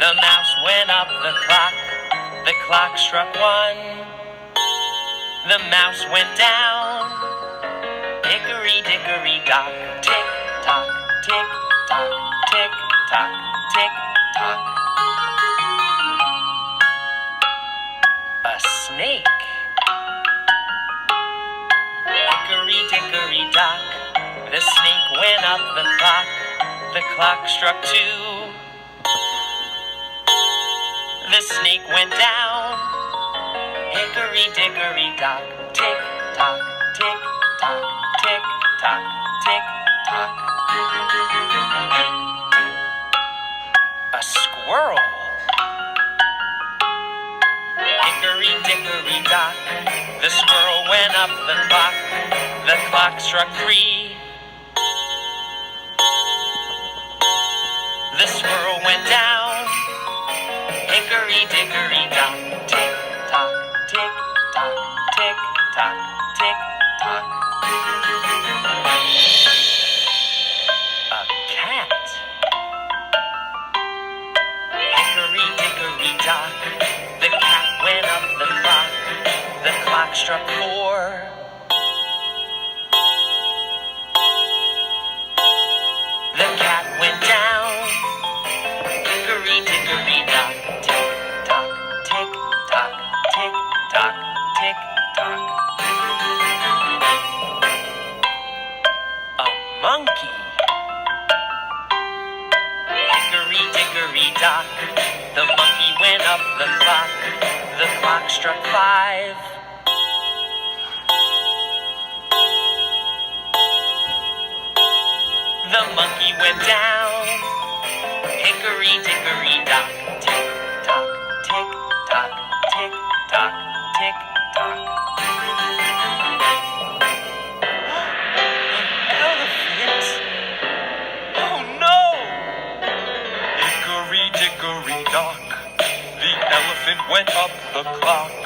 The mouse went up the clock struck one. The mouse went down, hickory dickory dock, tick tock, tick tock, tick tock, tick tock. A snake. Hickory dickory dock, the snake went up the clock struck two. The snake went down, hickory dickory dock, tick tock, tick tock, tick tock, tick tock. A squirrel. Hickory dickory dock, the squirrel went up the clock struck three. The squirrel went down, hickory dickory dock, tick tock, tick tock, tick tock, tick tock. A cat. Hickory dickory dock, the cat went up the clock struck four. The cat went down, hickory dickory dock, tick tock, tick tock, tick tock, tick tock. A monkey. Hickory dickory dock, the monkey went up the clock struck five. The monkey went down, hickory dickory dock, tick tock, tick tock, tick tock, tick tock. Elephant! Oh no! Hickory dickory dock, the elephant went up the clock.